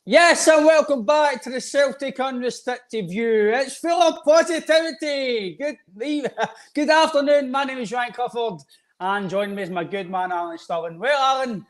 Yes, and welcome back to the Celtic Unrestricted View. It's full of positivity. Good afternoon. My name is Ryan Clifford, and joining me is my good man, Alan Stirling. Well, Alan,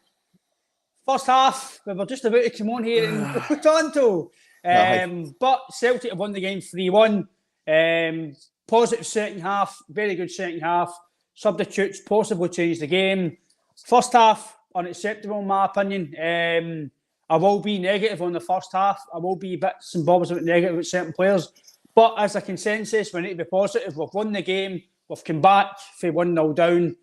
first half, we were just about to come on here in Toronto. But Celtic have won the game 3-1. Positive second half, very good second half. Substitutes possibly changed the game. First half, unacceptable in my opinion. I will be negative on the first half. I will be bits and bobs about negative with certain players. But as a consensus, we need to be positive. We've won the game. We've come back from 1-0 down.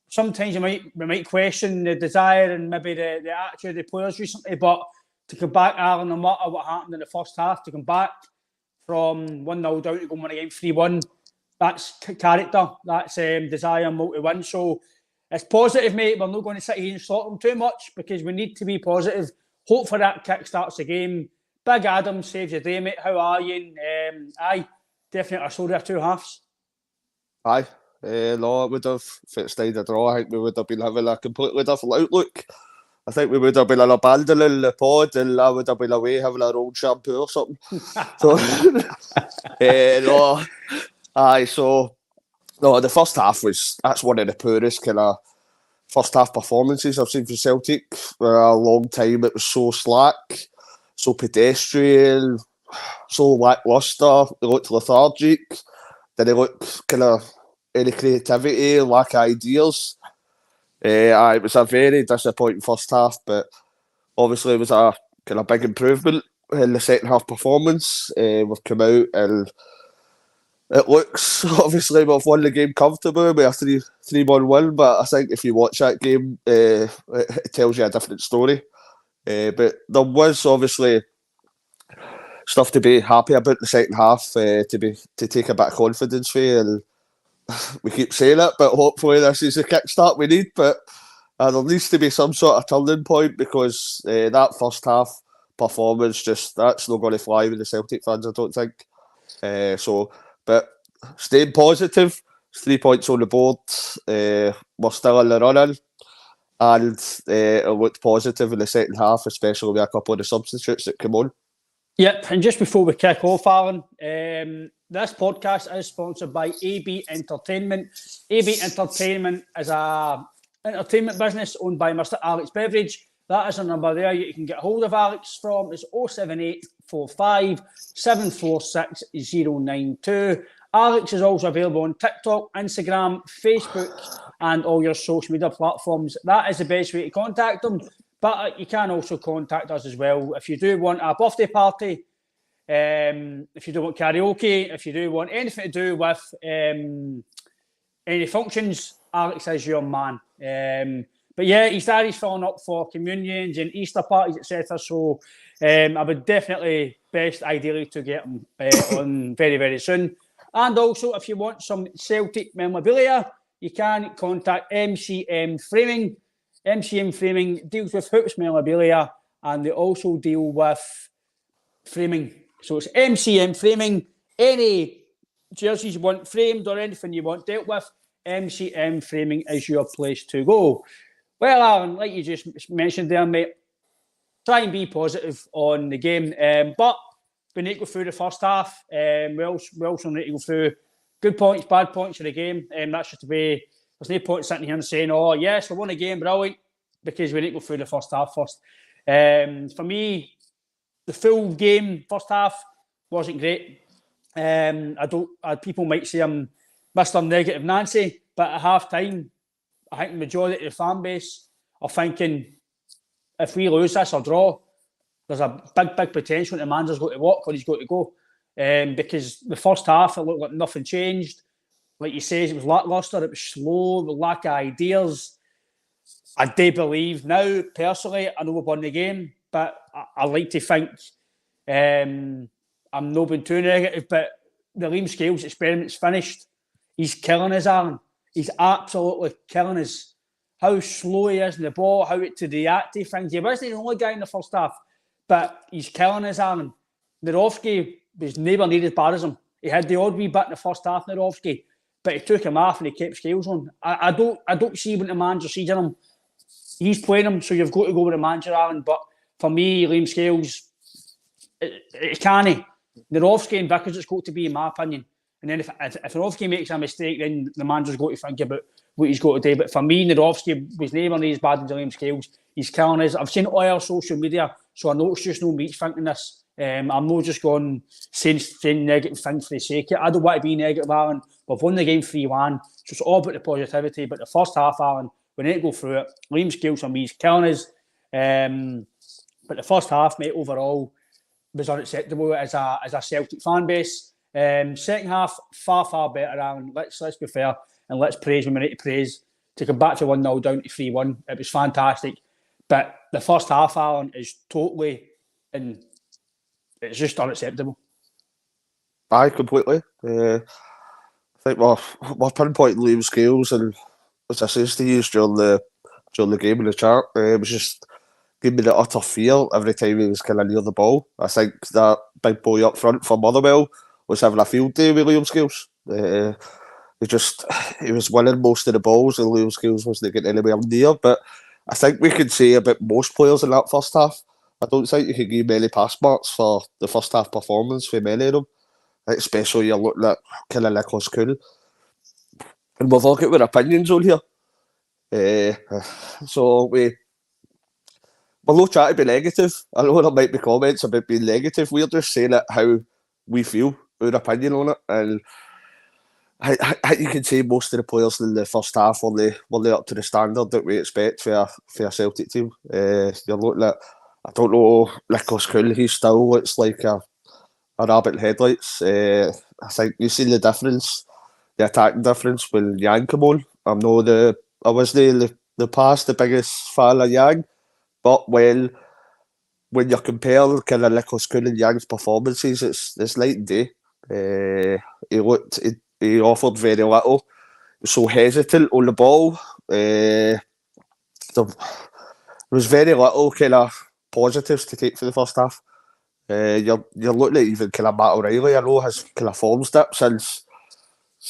Sometimes we might question the desire and maybe the attitude of the players recently, but to come back, Alan, no matter what happened in the first half, to come back from 1-0 down to go and win a game 3-1, that's character, that's desire and will to win. So it's positive, mate. We're not going to sit here and slot them too much because we need to be positive. Hopefully that kick starts the game. Big Adam saves the day, mate. How are you? Aye, definitely a story of two halves. Aye. No, it would have, if it stayed a draw, I think we would have been having a completely different outlook. I think we would have been abandoning the pod and I would have been away having our own shampoo or something. So, no. Aye, so, no, the first half that's one of the poorest kind of first half performances I've seen from Celtic for a long time. It was so slack, so pedestrian, so lacklustre. They looked lethargic. Then they looked kind of any creativity, lack of ideas. It was a very disappointing first half, but obviously it was a kind of big improvement in the second half performance. We've come out and it looks, obviously, we've won the game comfortably. We have 3-1 win, but I think if you watch that game, it tells you a different story. But there was obviously stuff to be happy about in the second half, to take a bit of confidence for you. And we keep saying it, but hopefully this is the kickstart we need. But there needs to be some sort of turning point because that first half performance, that's not going to fly with the Celtic fans, I don't think. But staying positive, 3 points on the board. We're still in the running, and it looked positive in the second half, especially with a couple of the substitutes that come on. Yep, and just before we kick off, Alan, this podcast is sponsored by AB Entertainment. AB Entertainment is a entertainment business owned by Mr. Alex Beveridge. That is a number there you can get hold of Alex from. It's 07845 746 092. Alex is also available on TikTok, Instagram, Facebook, and all your social media platforms. That is the best way to contact them. But you can also contact us as well if you do want a birthday party, if you do want karaoke, if you do want anything to do with any functions. Alex is your man. But yeah, his diary's filling up for communions and Easter parties, etc. So I would definitely ideally to get him on very, very soon. And also, if you want some Celtic memorabilia, you can contact MCM Framing. MCM Framing deals with hoops memorabilia and they also deal with framing. So it's MCM Framing. Any jerseys you want framed or anything you want dealt with, MCM Framing is your place to go. Well, Aaron, like you just mentioned there, mate, try and be positive on the game. But we need to go through the first half. We also need to go through good points, bad points of the game. That's just the way. There's no point sitting here and saying, oh, yes, we won a game, brilliant, because we need to go through the first half first. For me, the full game, first half, wasn't great. People might say I'm Mr. Negative Nancy, but at half-time, I think the majority of the fan base are thinking, if we lose this or draw, there's a big potential that the manager's got to walk or he's got to go. Because the first half, it looked like nothing changed. Like you say, it was lacklustre, it was slow, the lack of ideas. I do believe now, personally, I know we've won the game, but I like to think I'm not being too negative, but the Liam Scales experiment's finished. He's killing us, Alan. He's absolutely killing us. How slow he is in the ball, how to react to things. He wasn't the only guy in the first half, but he's killing us, Alan. Narovski was nowhere near as bad as him. He had the odd wee bit in the first half, Narovski, but he took him off and he kept Scales on. I don't see when the manager sees in him. He's playing him, so you've got to go with the manager, Alan. But for me, Liam Scales, it's canny. Nerofsky and Vickers, it's got to be, in my opinion. And then if Nerofsky makes a mistake, then the manager's got to think about what he's got to do. But for me, Nerofsky was never as bad as Liam Scales. He's killing us. I've seen it all over social media, so I know it's just no meat thinking this. I'm not just going saying negative things for the sake of it. I don't want to be negative, Alan. We've won the game 3-1, so it's all about the positivity. But the first half, Alan, we need to go through it. Liam Scales for me is killing us. But the first half, mate, overall was unacceptable as a Celtic fan base. Second half, far better, Alan. Let's be fair and let's praise when we need to praise. To come back to 1-0 down to 3-1, it was fantastic. But the first half, Alan, is totally, and it's just unacceptable. Aye, completely. I think we're pinpointing Liam Scales, and as I said to you during the game in the chat, it was just gave me the utter fear every time he was kind of near the ball. I think that big boy up front for Motherwell was having a field day with Liam Scales. He was winning most of the balls, and Liam Scales wasn't getting anywhere near. But I think we could say about most players in that first half. I don't think you could give many pass marks for the first half performance for many of them. Especially you're looking at kind of Nicholas Kuhn. And we've all got our opinions on here. So we're not trying to be negative. I know there might be comments about being negative. We're just saying it how we feel, our opinion on it. And you can say most of the players in the first half were up to the standard that we expect for a Celtic team. You're looking at, I don't know, Nicholas Kuhn, he still looks like a rabbit in headlights. I think you've seen the difference, the attacking difference when Yang come on. I wasn't the past the biggest fan of Yang, but when you're comparing kind of Nicholas Kuhn and Yang's performances, it's night and day. He offered very little. He was so hesitant on the ball. There was very little kind of positives to take for the first half. You're looking at even kind of Matt O'Reilly. I know his kind of form's dipped since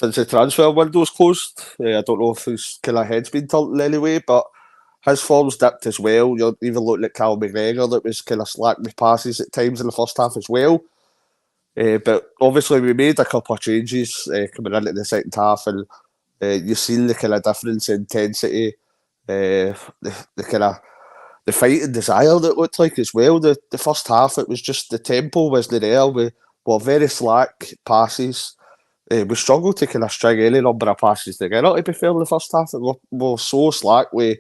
the transfer window's closed. I don't know if his kind of head's been turned in any way, but his form's dipped as well. You're even looking at Cal McGregor that was kind of slack with passes at times in the first half as well. But obviously we made a couple of changes coming into the second half, and you've seen the kind of difference in intensity, the kind of the fight and desire that it looked like as well. The first half, it was just the tempo wasn't there. We were very slack passes. We struggled to kind of string any number of passes together, to be fair, in the first half. We were so slack with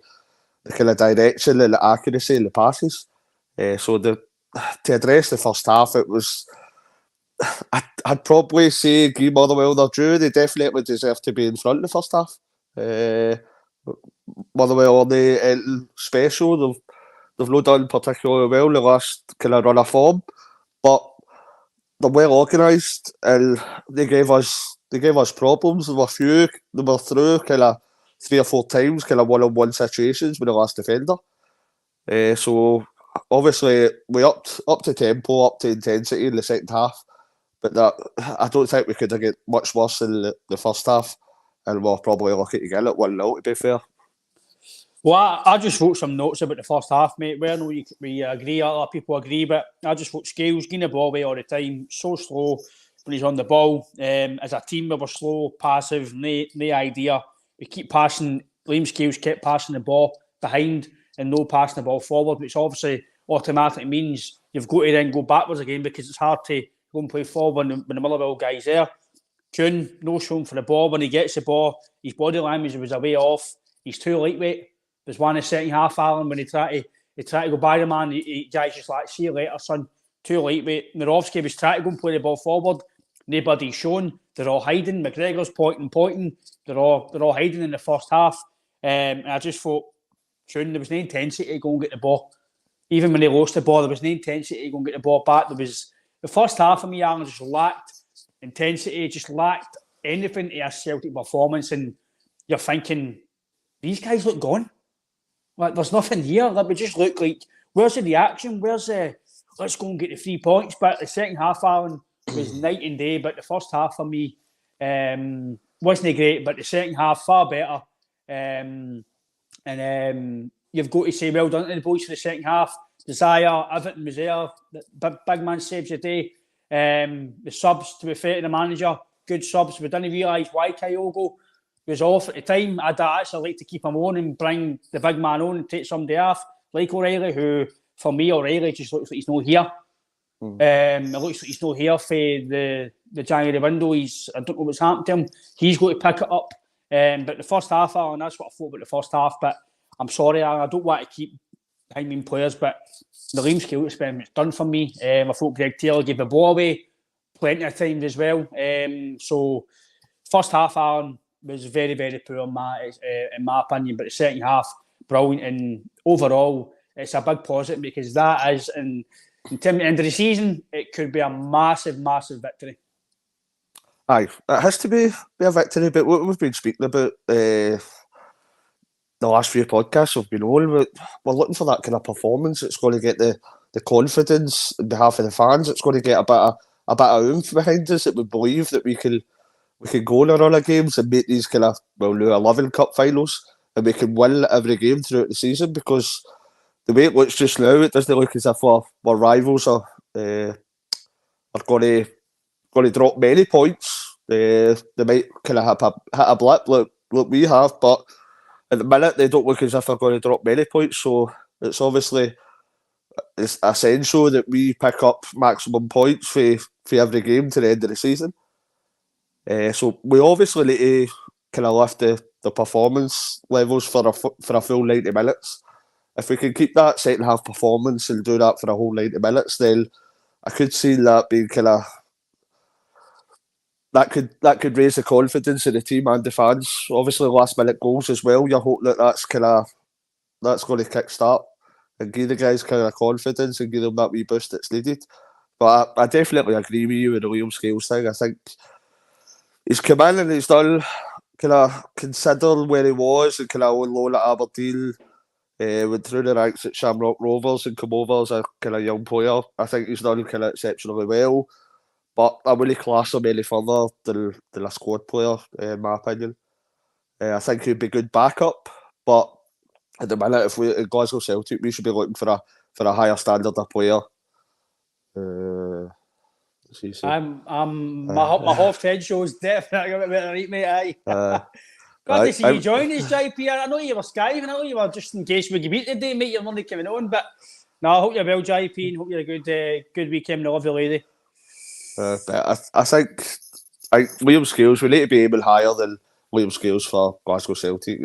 the kind of direction and the accuracy in the passes. So to address the first half, it was... I'd probably say give Motherwell their due. They definitely deserve to be in front in the first half. Motherwell are the special. They've not done particularly well in the last kind of run of form, but they're well organised, and they gave us problems. There were through kind of 3 or 4 times kind of one-on-one situations with the last defender. So obviously we upped to tempo, up to intensity in the second half, but I don't think we could have got much worse in the first half, and we're probably lucky to get it 1-0, to be fair. Well, I just wrote some notes about the first half, mate. Well, I know we agree, other people agree, but I just wrote Scales getting the ball away all the time, so slow when he's on the ball. As a team, we were slow, passive, no idea. We keep passing, Liam Scales kept passing the ball behind and no passing the ball forward, which obviously automatically means you've got to then go backwards again, because it's hard to go and play forward when the Motherwell guy's there. Kuhn, no showing for the ball. When he gets the ball, his body language was a way off. He's too lightweight. There's one in the second half, Alan, when he tried to go by the man, he guy's just like, see you later, son. Too lightweight. Nerofsky was trying to go and play the ball forward. Nobody's shown. They're all hiding. McGregor's pointing. They're all hiding in the first half. And I just thought, there was no intensity to go and get the ball. Even when they lost the ball, there was no intensity to go and get the ball back. The first half of me, Alan, just lacked intensity, just lacked anything to a Celtic performance. And you're thinking, these guys look gone. Like, there's nothing here. Like, we just look like, where's the reaction? Where's the, let's go and get the 3 points? But the second half, Alan, was night and day. But the first half for me wasn't great. But the second half, far better. And you've got to say well done to the boys for the second half. desire. Everything was there. The big man saves the day. The subs, to be fair to the manager, good subs. We didn't realise why Kyogo was off at the time. I'd actually like to keep him on and bring the big man on and take somebody off, like O'Reilly, who, for me, O'Reilly just looks like he's not here. It looks like he's not here for the January window. I don't know what's happened to him. He's going to pick it up. But the first half, Alan, that's what I thought about the first half. But I'm sorry, Alan, I don't want to keep hanging players, but the Liam Scale experiment's done for me. I thought Greg Taylor gave the ball away plenty of times as well. So first half, Alan, was very, very poor in my opinion. But the second half, brilliant. And overall, it's a big positive because that is in terms of the end of the season, it could be a massive, massive victory. Aye, it has to be a victory, but what we've been speaking about the last few podcasts we've been on, we're looking for that kind of performance. It's going to get the confidence on behalf of the fans. It's going to get a bit of oomph behind us that we believe that we can go on a run of games and make these kind of, well, now 11 cup finals, and we can win every game throughout the season, because the way it looks just now, it doesn't look as if our rivals are going to drop many points. They might kind of hit a blip like we have, but at the minute they don't look as if they're going to drop many points. So it's essential that we pick up maximum points for every game to the end of the season. So we obviously need to kind of lift the performance levels for a full 90 minutes. If we can keep that second half performance and do that for a whole 90 minutes, then I could see that being kind of that could raise the confidence of the team and the fans. Obviously, last minute goals as well. You hope that's going to kick start and give the guys kind of confidence and give them that wee boost that's needed. But I definitely agree with you with the Liam Scales thing. I think he's come in and he's done kind of consider where he was and kind of on loan at Aberdeen. Went through the ranks at Shamrock Rovers and come over as a kind of young player. I think he's done kind of exceptionally well, but I wouldn't class him any further than a squad player, in my opinion. I think he'd be good backup, but at the minute, if we at Glasgow Celtic, we should be looking for a higher standard of player. My half head shows definitely a bit right, mate. Aye. Glad to see you join us, JP. I know you were skiving. I know you were just in case we give you today, mate. You're only coming on, but no, I hope you're well, JP, and hope you're a good weekend with the lovely lady. But I think Liam Scales, we need to be aiming higher than Liam Scales for Glasgow Celtic.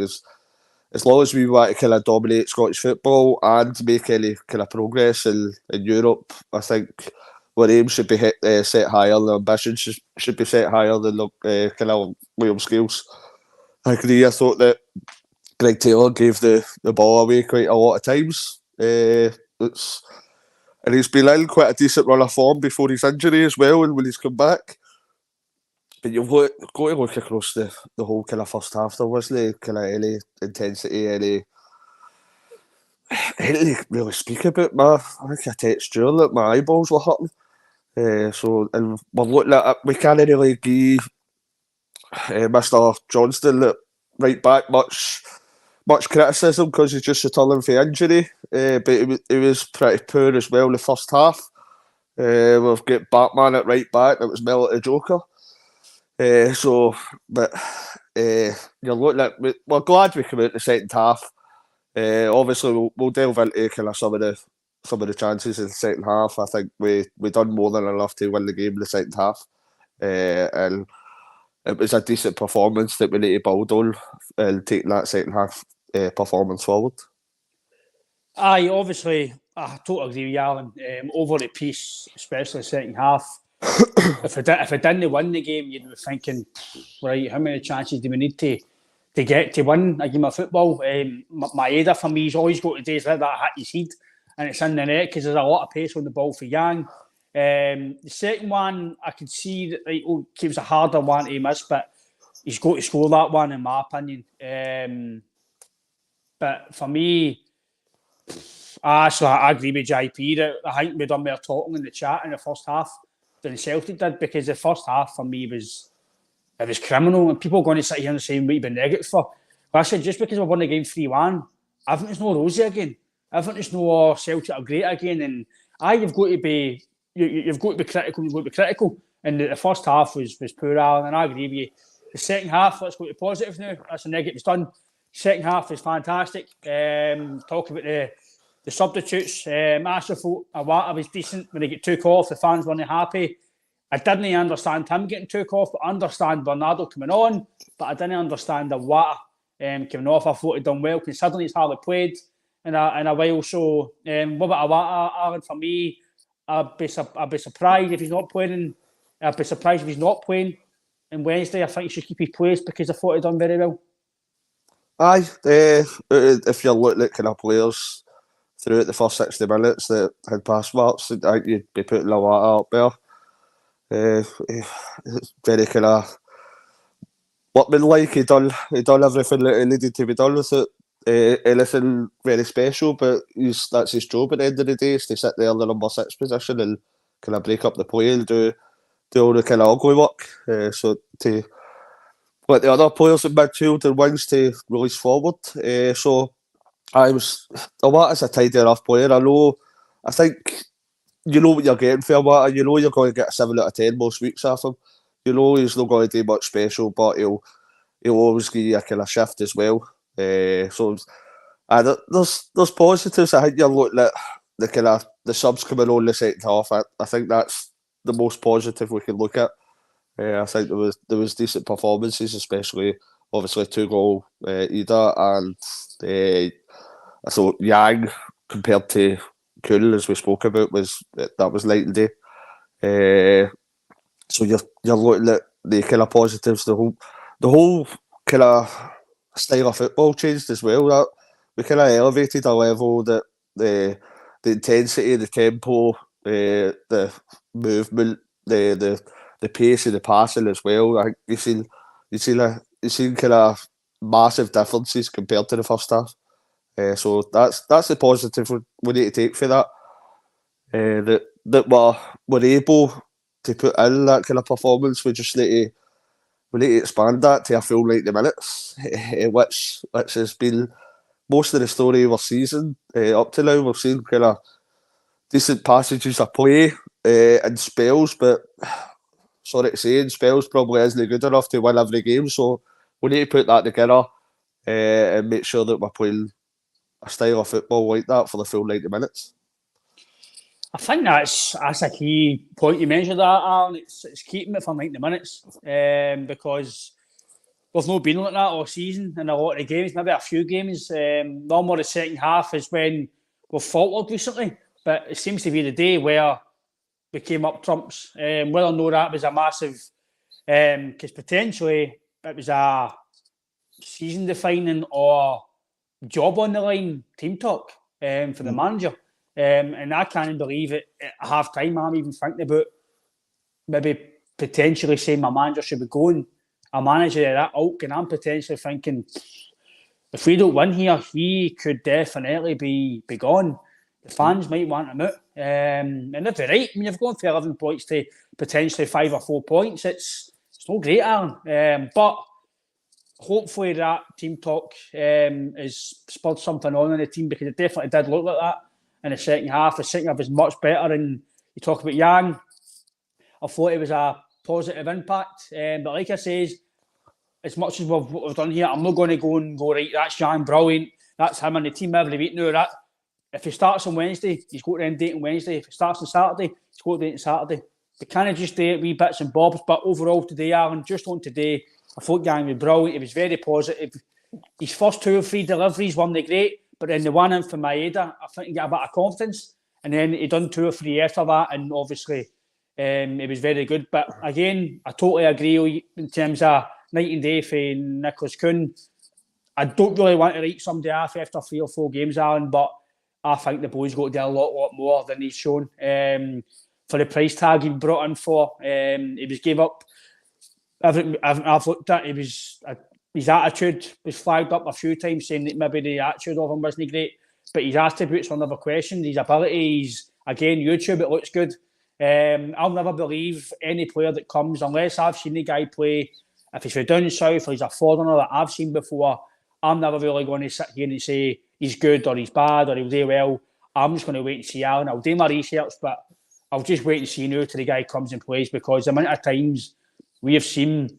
As long as we want to kind of dominate Scottish football and make any kind of progress in Europe, I think our aim should be set higher. The ambitions should be set higher than kind of Liam Scales. I agree. I thought that Greg Taylor gave the ball away quite a lot of times. And he's been in quite a decent run of form before his injury as well, and when he's come back. But you've got to look across the whole kind of first half. There wasn't kind of any intensity, anything to really speak about. I think I texted Stuart that my eyeballs were hurting. So, and we're looking at it, we can't really give Mr. Johnston at right back much criticism because he's just returning for injury. But he was pretty poor as well in the first half. We've got Batman at right back. It was Melody Joker. But you're looking at. We're glad we came out in the second half. Obviously, we'll delve into kind of some of the chances in the second half. I think we done more than enough to win the game in the second half, and it was a decent performance that we need to build on and taking that second half performance forward. Aye, obviously, I totally agree with you, Alan. Over the piece, especially second half. If I didn't win the game, you'd be thinking, right, how many chances do we need to get to win a game of football? My Idah for me, he's always got to do is let that hit his head and it's in the net because there's a lot of pace on the ball for Yang. The second one, I could see that it was a harder one to miss, but he's got to score that one, in my opinion. But for me, I agree with JP that I think we done more talking in the chat in the first half than Celtic did, because the first half for me was criminal, and people are going to sit here and say what you've been negative for. But I said, just because we won the game 3-1, everything's not rosy again. everything's no Celtic are great again. And you've got to be you've got to be critical. You've got to be critical. And the first half was poor, Alan, and I agree with you. The second half, let's go to positives now. That's the negatives done. Second half is fantastic. Talk about the substitutes. Master thought Idah was decent when he get took off. The fans weren't happy. I didn't understand him getting took off, but I understand Bernardo coming on. But I didn't understand Idah coming off. I thought he'd done well, considering he's hardly played in a while. So, what about Idah, Aaron? For me, I'd be surprised if he's not playing. I'd be surprised if he's not playing on Wednesday. I think he should keep his place because I thought he'd done very well. Aye, if you're looking at kind of players throughout the first 60 minutes that had pass marks, I think you'd be putting Idah up there. It's very kind of workmanlike. He done everything that he needed to be done with it. Anything very special, but that's his job at the end of the day, is to sit there in the number 6 position and kind of break up the play and do all the kind of ugly work. So to let the other players in midfield and wings to release forward. So Idah is a tidy enough player. I think you know what you're getting for Idah. You know you're going to get a 7 out of 10 most weeks off him. You know he's not going to do much special, but he'll always give you a kind of shift as well. So there's positives. I think you're looking at the kind of the subs coming on the second half. I think that's the most positive we can look at. I think there was decent performances, especially obviously 2-goal Idah, and I thought Yang compared to Kuhl, as we spoke about, was night and day. So you're looking at the kind of positives. The whole kind of style of football changed as well. That we kind of elevated a level that the intensity, the tempo, the movement, the pace of the passing as well. I think you've seen kind of massive differences compared to the first half. So that's the positive we need to take for that. That we're able to put in that kind of performance. We just need to expand that to a full 90 minutes, which has been most of the story of our season up to now. We've seen kind of decent passages of play in spells, but sorry to say, in spells probably isn't good enough to win every game. So we need to put that together and make sure that we're playing a style of football like that for the full 90 minutes. I think that's a key point you mentioned, that Alan. It's keeping it for 90 minutes because we've not been like that all season in a lot of the games, maybe a few games. Normally the second half is when we've faltered recently, but it seems to be the day where we came up trumps. Whether or not that was a massive, because potentially it was a season-defining or job on the line team talk for the manager. And I can't believe it at half time. I'm even thinking about maybe potentially saying my manager should be going. A manager of that ilk, and I'm potentially thinking if we don't win here, he could definitely be gone. The fans might want him out. And if they're right, I mean, you've gone from 11 points to potentially 5 or 4 points. It's not great, Aaron. But hopefully that team talk has spurred something on in the team, because it definitely did look like that in the second half. The second half was much better, and you talk about Yang. I thought it was a positive impact. But like I says, as much as we've done here, I'm not going to go right, that's Yang, brilliant. That's him in the team every week. No, that if he starts on Wednesday, he's got to end date on Wednesday. If he starts on Saturday, he's got to end on Saturday. We can't just do it wee bits and bobs. But overall today, Aaron, just on today, I thought Yang was brilliant. He was very positive. His first 2 or 3 deliveries weren't great, but then the one in from Idah, I think he got a bit of confidence. And then he done 2 or 3 after that, and obviously it was very good. But again, I totally agree with you in terms of night and day for Nicholas Kuhn. I don't really want to write somebody off after 3 or 4 games, Alan, but I think the boy's got to do a lot more than he's shown. For the price tag he brought in for, he was gave up everything I've looked at. His attitude was flagged up a few times, saying that maybe the attitude of him wasn't great, but his attributes were never questioned. His abilities, again, YouTube, it looks good. I'll never believe any player that comes, unless I've seen the guy play, if he's from down south or he's a foreigner that I've seen before, I'm never really going to sit here and say he's good or he's bad or he'll do well. I'm just going to wait and see Alan. I'll do my research, but I'll just wait and see now till the guy comes and plays, because the amount of times we have seen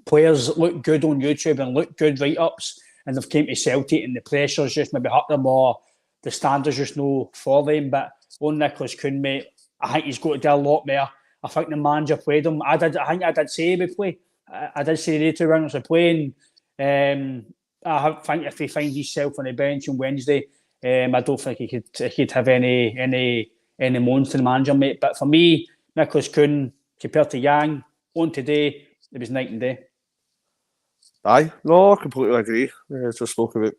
players look good on YouTube and look good write-ups, and they've came to Celtic and the pressure's just maybe hurt them, or the standards just no for them. But on Nicholas Kuhn, mate, I think he's got to do a lot more. I think the manager played him. I think I did say he would play. I did say the two runners are playing. I think if he finds himself on the bench on Wednesday, I don't think he could have any moans to the manager, mate. But for me, Nicholas Kuhn compared to Yang on today, it was night and day. Aye, no, I completely agree. As we spoke about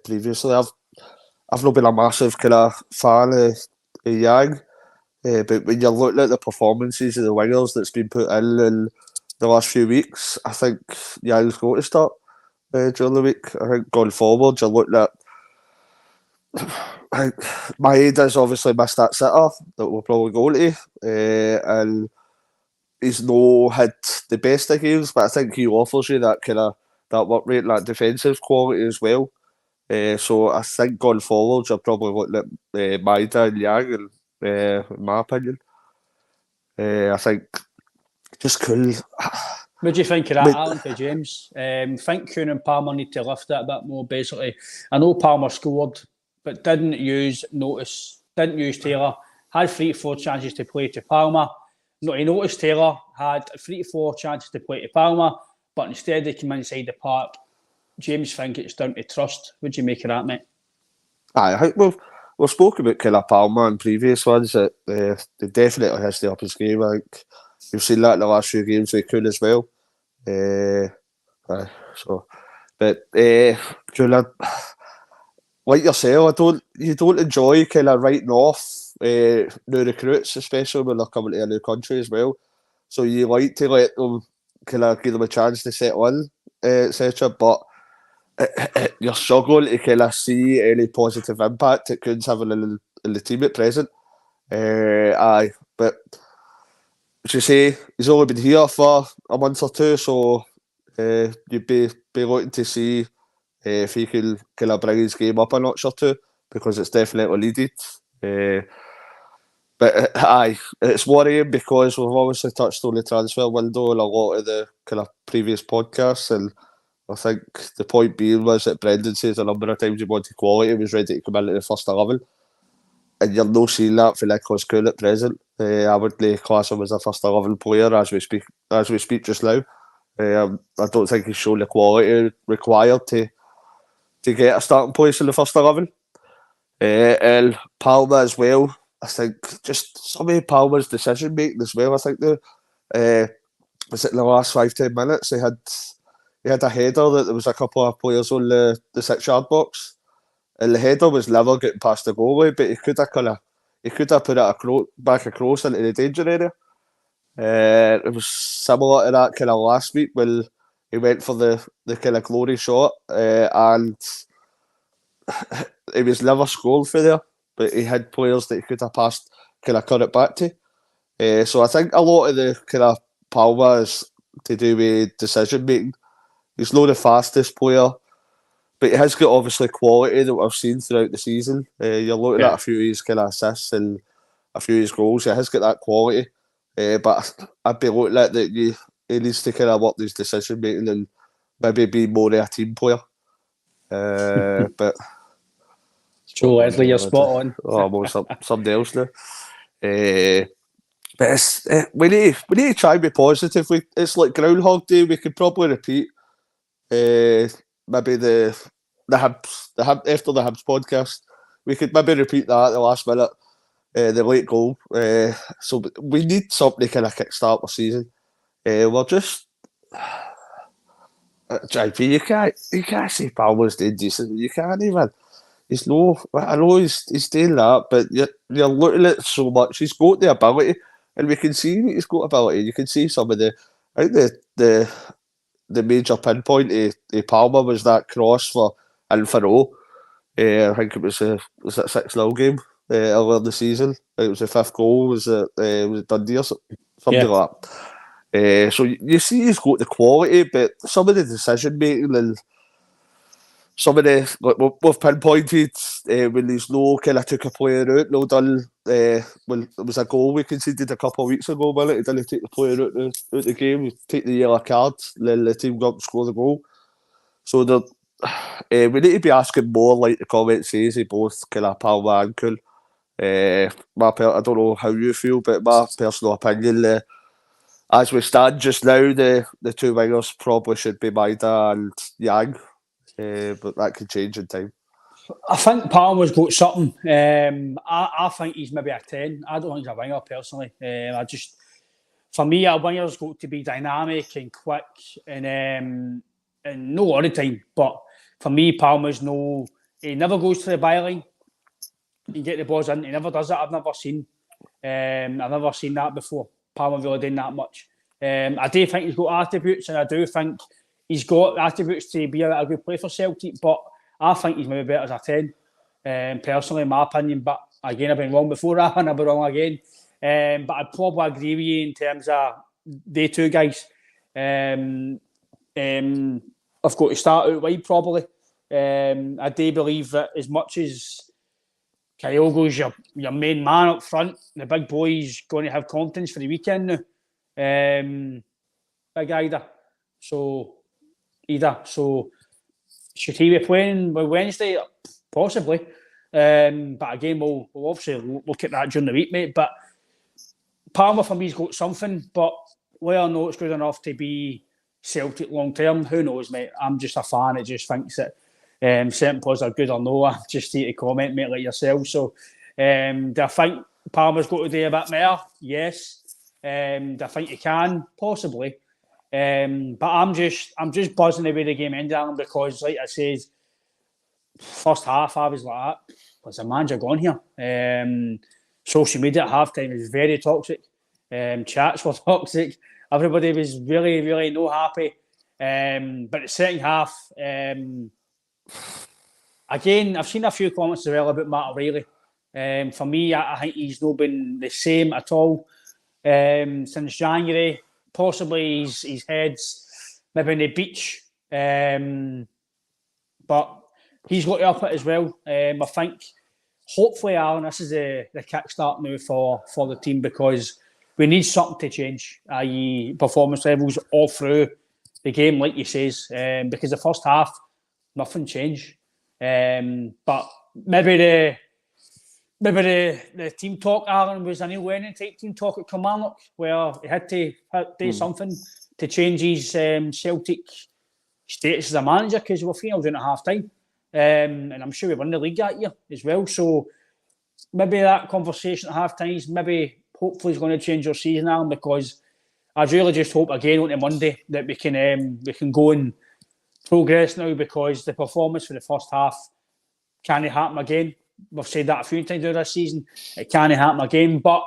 previously, I've not been a massive kind of fan of Yang, but when you're looking at the performances of the wingers that's been put in the last few weeks, I think Yang's going to start during the week. I think going forward, you're looking at. I think Idah's obviously missed that sitter that we'll probably go to, and he's no had the best of games, but I think he offers you that kind of that work rate, that defensive quality as well. So I think going forward, you're probably looking at Idah and Yang, in my opinion. I think just cool. What do you think of that, Alan, for James? Think Kuhn and Palmer need to lift it a bit more, basically. I know Palmer scored, but didn't use Taylor. Had 3 to 4 chances to play to Palmer. No, he noticed Taylor had 3 to 4 chances to play to Palmer, but instead they came inside the park. James think it's down to trust. What do you make of that, mate? I think we've spoken about kind of Palmer in previous ones that they definitely has to up his game. I think you've seen that in the last few games with Kuhn as well. Julian, like yourself, you don't enjoy kind of writing off new recruits, especially when they're coming to a new country as well. So you like to let them kind of give them a chance to settle in, etc. But you're struggling to kind of see any positive impact it Kuhn's having in the team at present. But as you say, he's only been here for a month or two, so you'd be looking to see if he can kind of bring his game up a notch or two, because it's definitely needed. But it's worrying because we've obviously touched on the transfer window in a lot of the kind of previous podcasts, and I think the point being was that Brendan says a number of times he wanted quality, he was ready to come into the first 11, and you're not seeing that for Nicholas Kuhn at present. I would class him as a first 11 player as we speak just now. I don't think he's shown the quality required to get a starting place in the first 11. And Palmer as well. I think just some of Palmer's decision making as well. I think was it in the last 5-10 minutes he had a header that there was a couple of players on the 6-yard box, and the header was never getting past the goalie, but he could have put it back across into the danger area. It was similar to that kind of last week when he went for the kind of glory shot, and he was never scored for there, but he had players that he could have passed, kind of cut it back to. So I think a lot of the kind of Palmer is to do with decision making. He's not the fastest player, but he has got obviously quality that we've seen throughout the season. You're looking at a few of his kind of assists and a few of his goals. He has got that quality, but I'd be looking at that he needs to kind of work his decision making and maybe be more of a team player. But Joe Leslie, you're spot on. Almost somebody else now. But we need to try and be positive. It's like Groundhog Day. We could probably repeat maybe the Hibs after the Hibs podcast. We could maybe repeat that at the last minute, the late goal. So we need something to kind of kickstart the season. We're just JP. You can't say Palmer's doing decent. You can't even. He's no. I know he's doing that, but you're looking at so much. He's got the ability, and we can see he's got ability. You can see some of the. I think the major pinpoint of Palmer was that cross for Infaro. I think it was a 6-0 game earlier in the season. It was the 5th goal. Was it Dundee or something like that? So you see he's got the quality, but some of the decision making and some of the we've pinpointed when there's no kind of took a player out, no done. When there was a goal we conceded a couple of weeks ago, wasn't it? He didn't take the player out the game, he take the yellow card, then the team got up and score the goal. So we need to be asking more, like the comment says, of both kind of Palma and Kuhl. I don't know how you feel, but my personal opinion, as we stand just now, the two wingers probably should be Maida and Yang, but that could change in time. I think Palmer's got something. I think he's maybe a 10. I don't think he's a winger personally. For me, a winger's got to be dynamic and quick and no all the time. But for me, Palmer's he never goes to the byline. He get the balls in. He never does it. I've never seen that before. Palmer really doing that much. I do think he's got attributes, and I do think he's got attributes to be a good player for Celtic. But I think he's maybe better as a 10, personally, in my opinion. But again, I've been wrong before that, and I'll be wrong again. But I'd probably agree with you in terms of they two guys. I've got to start out wide probably. I do believe that as much as Kyogo's your main man up front, the big boy's going to have confidence for the weekend now. Big Idah. So should he be playing by Wednesday? Possibly. But again, we'll obviously look at that during the week, mate. But Palmer for me's got something, but whether or not it's good enough to be Celtic long term, who knows, mate? I'm just a fan that just thinks that certain players are good or no. I'm just here to comment, mate, like yourself. So do I think Palmer's got to do a bit more? Yes. Do I think he can? Possibly. But I'm just buzzing the way the game ended, Alan, because, like I said, first half I was like, "What's the manager gone here?" Social media at halftime was very toxic. Chats were toxic. Everybody was really, really no happy. But the second half, again, I've seen a few comments as well about Matt O'Reilly. For me, I think he's not been the same at all since January. Possibly his head's maybe in the beach. But he's got to up it as well. I think, hopefully, Alan, this is the kickstart now for the team, because we need something to change, i.e. performance levels all through the game, like you says, because the first half, nothing changed. But maybe the team talk, Alan, was a Neil Lennon type team talk at Kilmarnock, where he had to do something to change his Celtic status as a manager, because we were 3-0 down at half time. And I'm sure we won the league that year as well. So maybe that conversation at half times, hopefully is going to change your season, Alan, because I really just hope again on Monday that we can go and progress now, because the performance for the first half can't happen again. We've said that a few times during this season. It can't happen again. But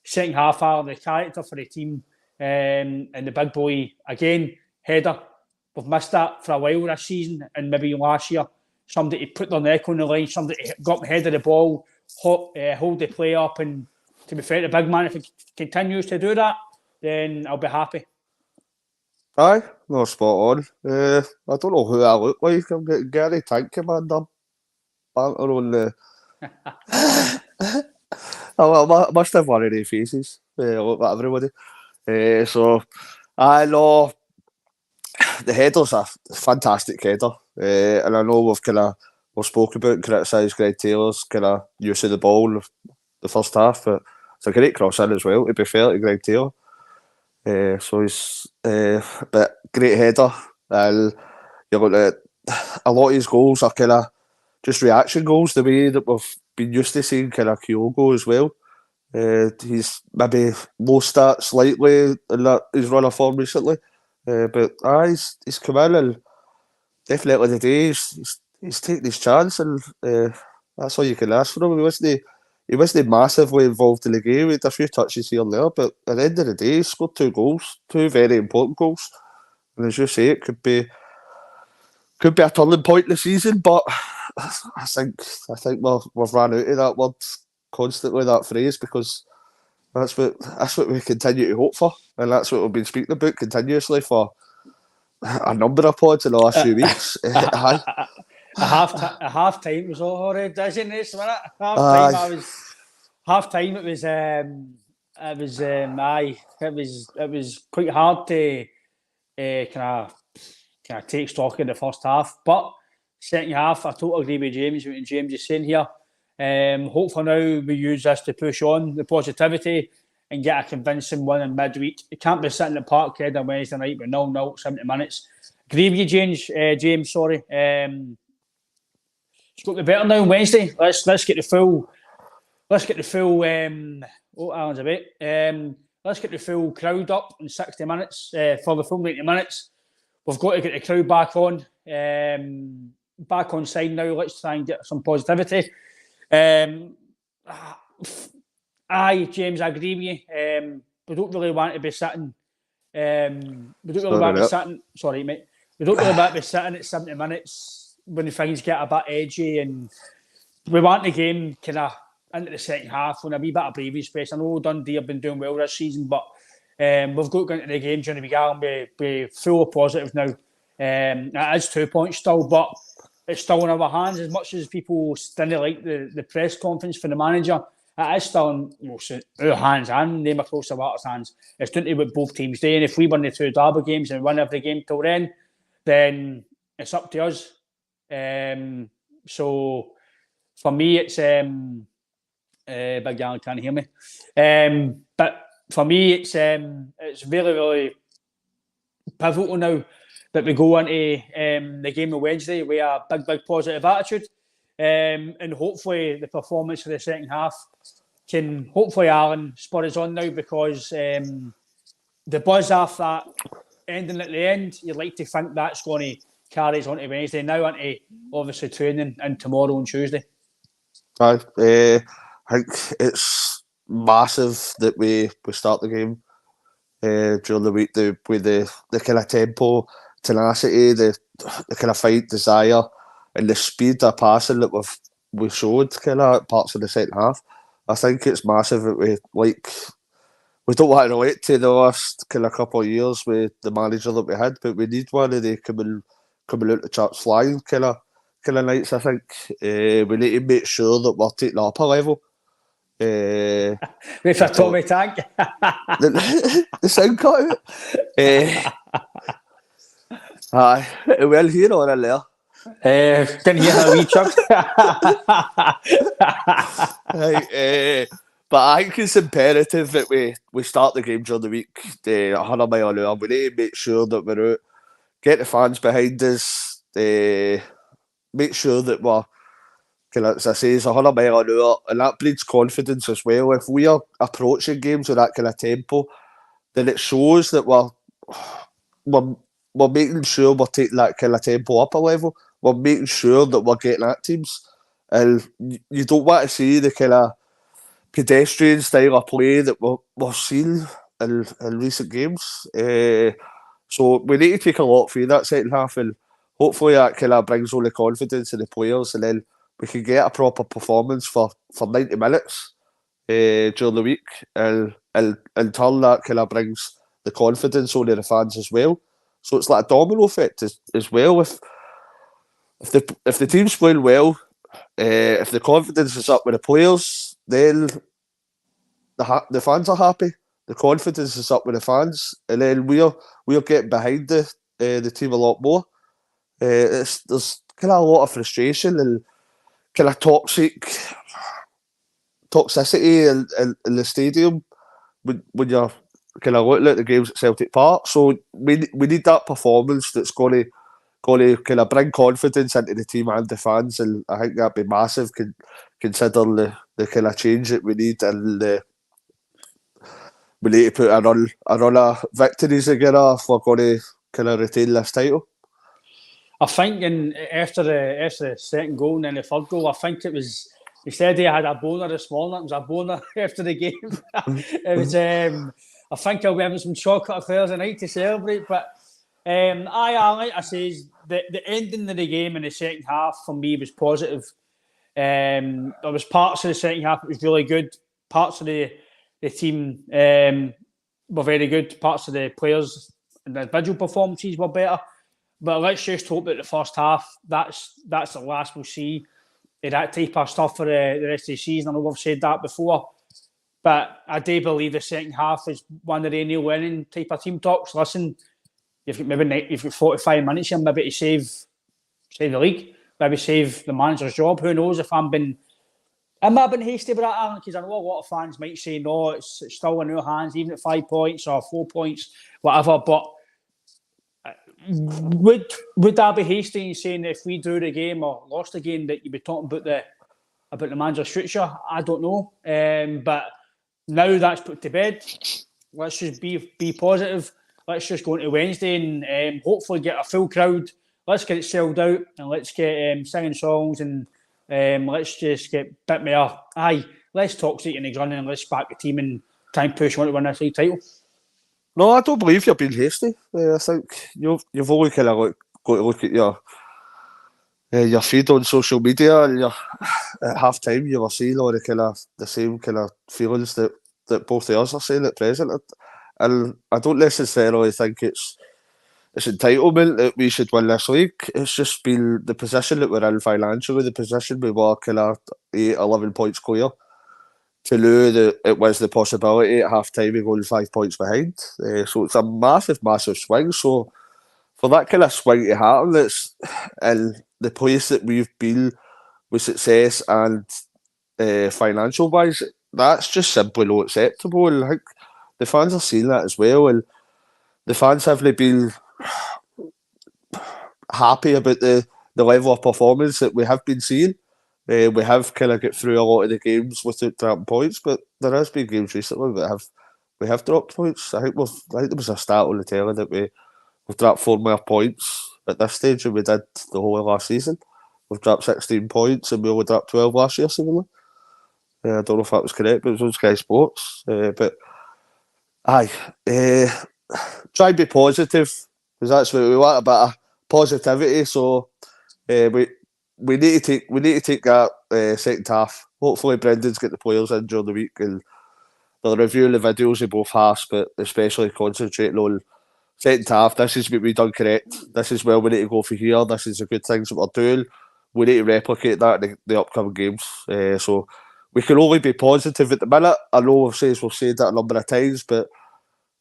second half, the character for the team and the big boy, again, header. We've missed that for a while this season, and maybe last year. Somebody to put their neck on the line, somebody to go up and head of the ball, hold the play up. And to be fair to the big man, if he continues to do that, then I'll be happy. Aye, no, spot on. I don't know who I look like. I'm getting Gary Tank Commander banter on the... I must have one of their faces. Look at everybody. So, I know the header's a fantastic header. And I know we've spoken about and criticised Greg Taylor's kind of use of the ball in the first half, but it's a great cross in as well, to be fair to Greg Taylor. So he's but great header, and you're going to a lot of his goals are kind of just reaction goals, the way that we've been used to seeing kind of Kyogo as well. He's maybe low stats slightly in his run of form recently, but he's come in and definitely today he's taking his chance, and that's all you can ask for him. He wasn't massively involved in the game. He had a few touches here and there, but at the end of the day, he scored 2 goals, 2 very important goals. And as you say, it could be a turning point in the season. But I think we've ran out of that word constantly, that phrase, because that's what we continue to hope for, and that's what we've been speaking about continuously for a number of pods in the last few weeks. A half time was all horrid, isn't it? Half time. It was quite hard to kind of take stock in the first half, but second half, I totally agree with James. What James is saying here. Hopefully now we use this to push on the positivity and get a convincing win in midweek. You can't be sitting at Parkhead on Wednesday night with 0-0, 70 minutes. Agree with you, James. Sorry. It's got to be better now on Wednesday. Let's get the full. Let's get the full. Alan's a bit. Let's get the full crowd up in 60 minutes for the full 90 minutes. We've got to get the crowd back on side now. Let's try and get some positivity. James, I agree with you. We don't really want to be sitting. Sorry, mate. We don't really want to be sitting at 70 minutes when things get a bit edgy, and we want the game kind of into the second half when a wee bit of breathing space. I know Dundee have been doing well this season, but we've got to go into the game during the weekend and be full of positive now. It is 2 points still, but it's still in our hands. As much as people didn't like the press conference for the manager, it is still in our hands and name across the water's hands. It's down to what both teams do. And if we win the two Derby games and win every game till then it's up to us. So for me, it's Big Alan can't hear me. But for me, it's really, really pivotal now that we go into the game on Wednesday with a big positive attitude. And hopefully the performance for the second half can hopefully Alan spur us on now, because the buzz after that ending at the end, you'd like to think that's going to carry us on to Wednesday, now into obviously training and tomorrow and Tuesday. I think it's massive that we start the game during the week with the kind of tempo, tenacity, the kind of fight, desire, and the speed of passing that we showed kind of parts of the second half. I think it's massive that we don't want to relate to the last kind of couple of years with the manager that we had, but we need one of the coming out the charts flying kind of nights. I think we need to make sure that we're taking it up a level. Wait for Tommy Tank. The sound cut out. Well, here or in there. Didn't hear how we chucked. But I think it's imperative that we start the game during the week 100 mile an hour. We need to make sure that we're out, get the fans behind us, make sure that we're, as I say, it's 100 mile an hour, and that breeds confidence as well. If we are approaching games with that kind of tempo, then it shows that we're making sure we're taking that kind of tempo up a level. We're making sure that we're getting at teams, and you don't want to see the kind of pedestrian style of play that we've seen in recent games. So we need to take a lot through that second half, and hopefully that kind of brings all the confidence in the players, and then we can get a proper performance for 90 minutes during the week, and in turn that kind of brings the confidence on the fans as well. So it's like a domino effect as well. If the team's playing well, if the confidence is up with the players, then the fans are happy. The confidence is up with the fans, and then we're getting behind the team a lot more. There's kind of a lot of frustration and kind of toxicity in the stadium when you're kind of looking at the games at Celtic Park. So we need that performance that's going to kind of bring confidence into the team and the fans, and I think that'd be massive considering the kind of change that we need, and we need to put a run of victories together if we're going to kind of retain this title. I think after the second goal and then the third goal, I think it was, he said he had a boner this morning. It was a boner after the game. It was. I think I'll be having some chocolate Thursday night to celebrate. But I say the ending of the game in the second half for me was positive. There was parts of the second half that was really good. Parts of the team were very good. Parts of the players and the individual performances were better. But let's just hope that the first half, that's the last we'll see of that type of stuff for the rest of the season. I know we've said that before, but I do believe the second half is one of the Neil Lennon type of team talks. Listen, you've got 45 minutes here, maybe to save the league, maybe save the manager's job. Who knows if I'm being hasty about that, Alan? Because I know a lot of fans might say no, it's still in our hands, even at 5 points or 4 points, whatever. But would I be hasty in saying that if we drew the game or lost the game that you'd be talking about the manager's future? I don't know. But now that's put to bed. Let's just be positive. Let's just go into Wednesday and hopefully get a full crowd. Let's get it sold out and let's get singing songs and let's just get a bit more. Let's toxic and running and let's back the team and try and push on to win this league title. No, I don't believe you're being hasty. I think you've only kind of got to look at your feed on social media, and at half time you were seeing all the same kind of feelings that both of us are saying at present. And I don't necessarily think it's entitlement that we should win this league. It's just been the position that we're in financially, the position we were kind of 11 points clear. To know that it was the possibility at half time of going 5 points behind. So it's a massive, massive swing. So for that kind of swing to happen, it's in the place that we've been with success and financial wise, that's just simply not acceptable. And I think the fans are seeing that as well. And the fans haven't been happy about the level of performance that we have been seeing. We have kind of got through a lot of the games without dropping points, but there has been games recently that we have dropped points. I think there was a stat on the telly that we've dropped 4 more points at this stage than we did the whole of last season. We've dropped 16 points and we only dropped 12 last year, seemingly. I don't know if that was correct, but it was on Sky Sports. Try and be positive, because that's what we want, a bit of positivity. So we need to take that second half. Hopefully Brendan's got the players in during the week and they'll review the videos of both halves, but especially concentrating on second half. This is what we've done correct. This is where we need to go for here. This is the good things that we're doing. We need to replicate that in the upcoming games. So we can only be positive at the minute. I know we've said that a number of times, but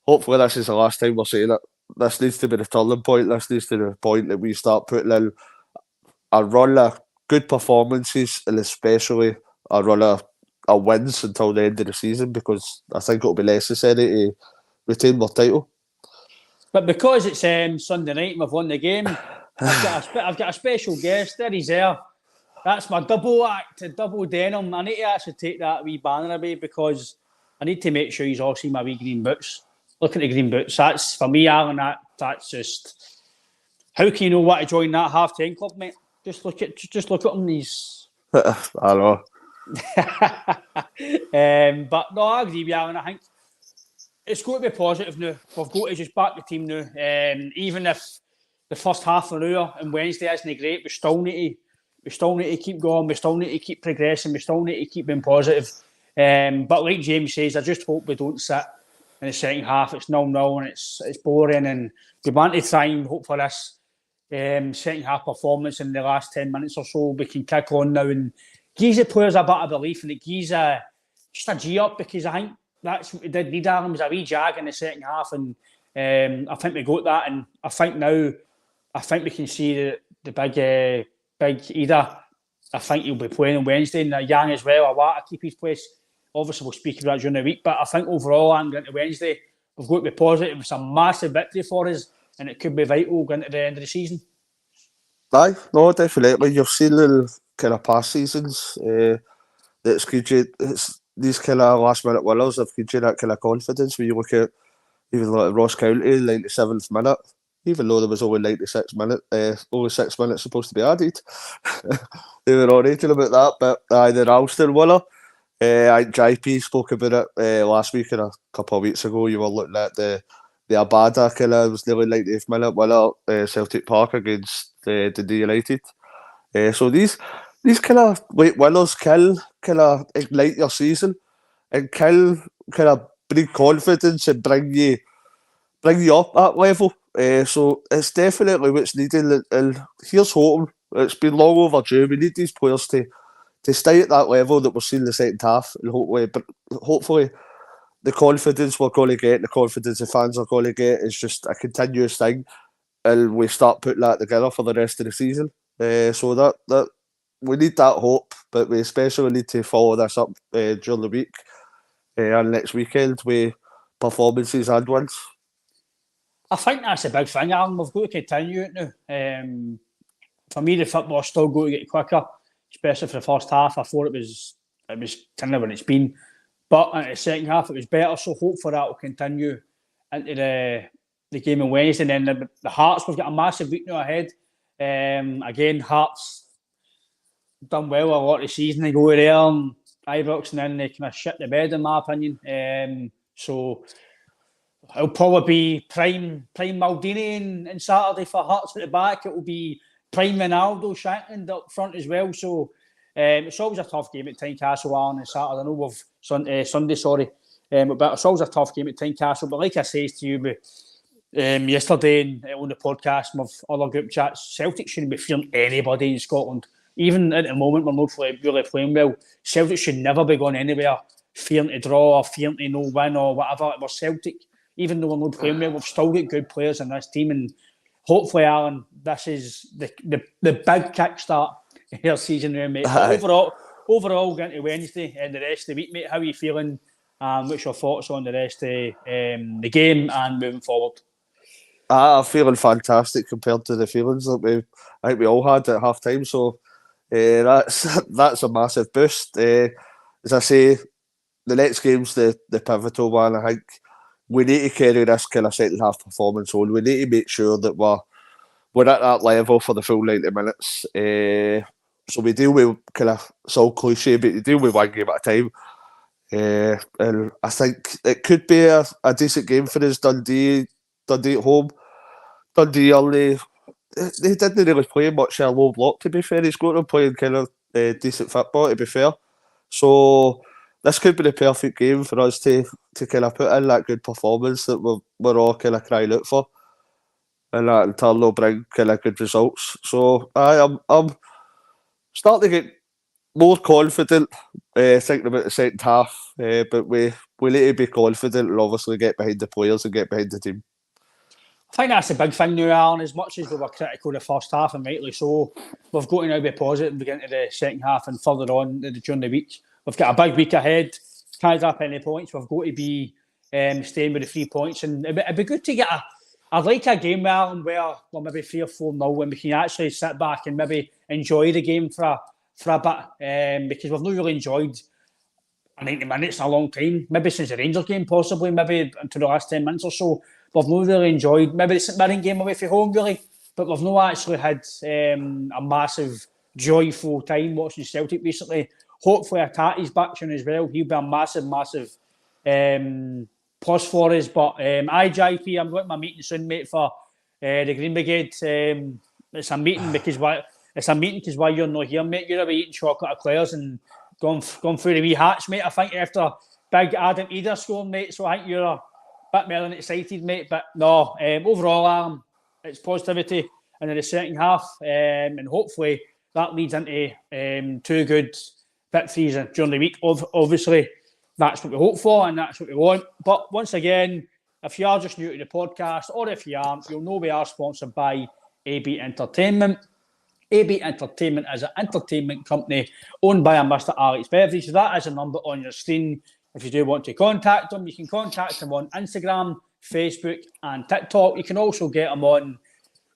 hopefully this is the last time we're saying it. This needs to be the turning point. This needs to be the point that we start putting in a run of good performances and especially a run of wins until the end of the season, because I think it'll be necessary to retain our title. But because it's Sunday night and we've won the game, I've got a special guest. There he's there. That's my double act, double denim. I need to actually take that wee banner away because I need to make sure he's all seen my wee green boots. Look at the green boots. That's, for me, Alan, that's just... How can you know what to join that half-10 club, mate? Just look at him. He's... I know. But no, I agree with you, Alan. I think it's got to be positive now. We've got to just back the team now. Even if the first half of an hour on Wednesday isn't great, we still need to keep going. We still need to keep progressing. We still need to keep being positive. But like James says, I just hope we don't sit in the second half. It's 0-0 and it's boring. And we want to try and hope for this second half performance in the last 10 minutes or so. We can kick on now and give the players a bit of belief, and it gives just a G up, because I think that's what we did need. Alan was a wee jag in the second half, and I think we got that. And I think now, we can see the big Idah. I think he'll be playing on Wednesday, and Yang as well. I want to keep his place. Obviously, we'll speak about that during the week, but I think overall, I'm going to Wednesday. We've got to be positive. It's a massive victory for us, and it could be vital going to the end of the season. Aye, no, definitely. You've seen the kind of past seasons that's gives you these kind of last minute winners have given you that kind of confidence. When you look at even like Ross County, 97th minute, even though there was only 96 minutes, only 6 minutes supposed to be added, they were all rating about that. But the Ralston winner, I think JP spoke about it last week and a couple of weeks ago. You were looking at the Idah kind of was nearly 90th minute winner, Celtic Park against Dundee United. So these kind of late winners can kind of ignite your season and can kind of bring confidence and bring you up that level. So it's definitely what's needed, and here's hoping. It's been long overdue. We need these players to stay at that level that we're seeing in the second half, and hopefully the confidence we're going to get, the confidence the fans are going to get, is just a continuous thing, and we start putting that together for the rest of the season. So that we need that hope, but we especially need to follow this up during the week and next weekend with performances and wins. I think that's a big thing, Alan. We've got to continue it now. For me, the football's still going to get quicker, especially for the first half. I thought it was kind of when it's been, but in the second half it was better. So hopefully that will continue into the game on Wednesday. And then the Hearts, we've got a massive week now ahead. Again, Hearts done well a lot of the season. They go there and Ibrox, and then they kind of shit the bed, in my opinion. So it'll probably be prime Maldini in Saturday for Hearts at the back. It will be prime Ronaldo Shankland up front as well. So it's always a tough game at Tynecastle on Saturday. I know we've Sunday, sorry. But it's always a tough game at Tynecastle. But like I said to you yesterday on the podcast and with other group chats, Celtic shouldn't be fearing anybody in Scotland. Even at the moment, we're not really playing well. Celtic should never be going anywhere fearing to draw or fearing to no win or whatever. We're Celtic. Even though we're not playing well, we've still got good players in this team. And hopefully, Alan, this is the big kickstart of our season now, mate. Overall, going to Wednesday and the rest of the week, mate, how are you feeling? What's your thoughts on the rest of the game and moving forward? I'm feeling fantastic compared to the feelings that I think we all had at half time. So that's a massive boost. As I say, the next game's the pivotal one. I think we need to carry this kind of second half performance on. We need to make sure that we're at that level for the full 90 minutes. So we deal with kind of, so cliche, but you deal with one game at a time. And I think it could be a decent game for us. Dundee at home. Dundee early. They didn't really play much of a low block, to be fair. He's got them playing kind of decent football, to be fair. So this could be the perfect game for us to kind of put in that good performance that we're all kind of crying out for. And that in turn will bring kind of good results. So I'm starting to get more confident thinking about the second half. But we need to be confident and obviously get behind the players and get behind the team. I think that's a big thing now, Alan. As much as we were critical of the first half, and rightly so, we've got to now be positive and begin to the second half and further on during the week. We've got a big week ahead. Can't drop any points. We've got to be staying with the 3 points. And it'd be good to get I'd like a game, Alan, where we're maybe 3 or 4-0 when we can actually sit back and maybe enjoy the game for a bit. Because we've not really enjoyed 90 minutes in a long time. Maybe since the Rangers game, possibly. Maybe until the last 10 minutes or so. We've not really enjoyed maybe the St Mirren game away from home, really. But we've not actually had a massive, joyful time watching Celtic recently. Hopefully, Atati's back soon as well. He'll be a massive plus for us. But IJP, I'm going to my meeting soon, mate, for the Green Brigade. It's a meeting because while you're not here, mate, you're away eating chocolate eclairs and going through the wee hatch, mate. I think after big Adam Idah scoring, mate. So I think you're a bit more than excited, mate. But no, overall, it's positivity in the second half, and hopefully that leads into 2 good victories during the week. Obviously, that's what we hope for and that's what we want. But once again, if you are just new to the podcast, or if you aren't, you'll know we are sponsored by AB Entertainment. AB Entertainment is an entertainment company owned by a Mr. Alex Beveridge. So that is a number on your screen. If you do want to contact them, you can contact them on Instagram, Facebook and TikTok. You can also get them on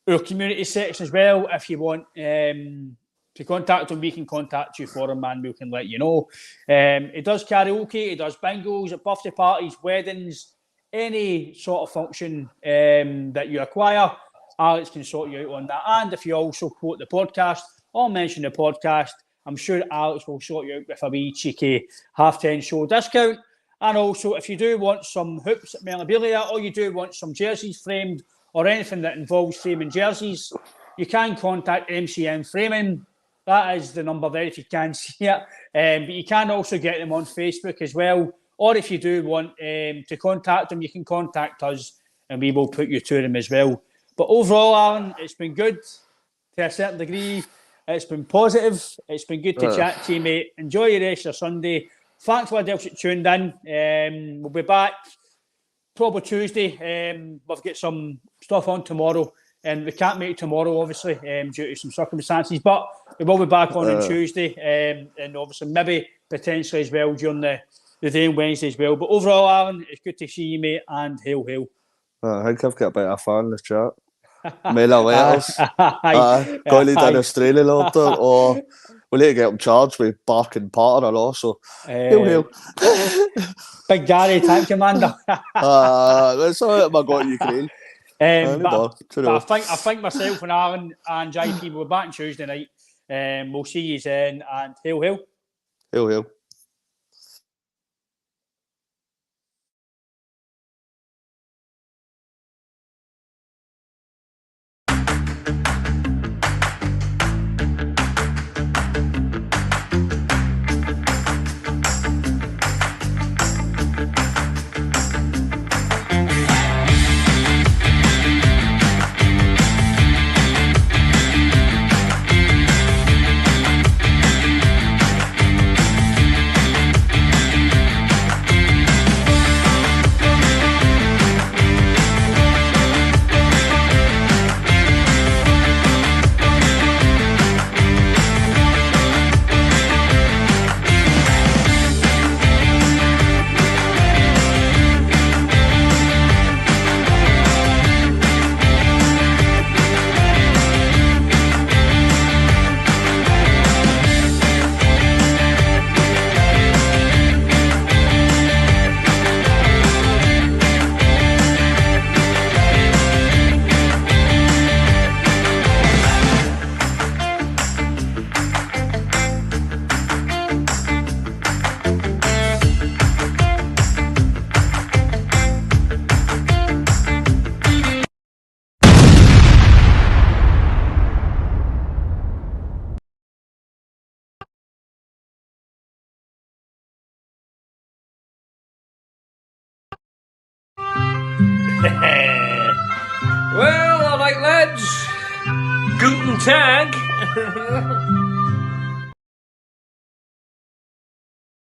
our community section as well. If you want to contact them, we can contact you for them and we can let you know. It does karaoke, it does bingos, birthday parties, weddings, any sort of function that you acquire. Alex can sort you out on that. And if you also quote the podcast or mention the podcast, I'm sure Alex will sort you out with a wee cheeky half-10 show discount. And also, if you do want some hoops memorabilia or you do want some jerseys framed or anything that involves framing jerseys, you can contact MCM Framing. That is the number there if you can see it. But you can also get them on Facebook as well. Or if you do want to contact them, you can contact us and we will put you to them as well. But overall, Alan, it's been good to a certain degree. It's been positive. It's been good to chat to you, mate. Enjoy your rest of your Sunday. Thanks for everyone that tuned in. We'll be back probably Tuesday. We've got some stuff on tomorrow, and we can't make it tomorrow, obviously, due to some circumstances. But we will be back on Tuesday, and obviously maybe potentially as well during the day on Wednesday as well. But overall, Alan, it's good to see you, mate, and hail, hail. I think I've got a bit of fun in the chat. Mail our letters. Got to need an Australian order, or we need to get them charged with barking patter or all. So, hail. Big Gary, tank commander. That's all right. I got Ukraine. But I think myself and Alan and JP will be back on Tuesday night. We'll see you then, and hail, hail. Hail, hail. Well, all right, lads. Guten Tag.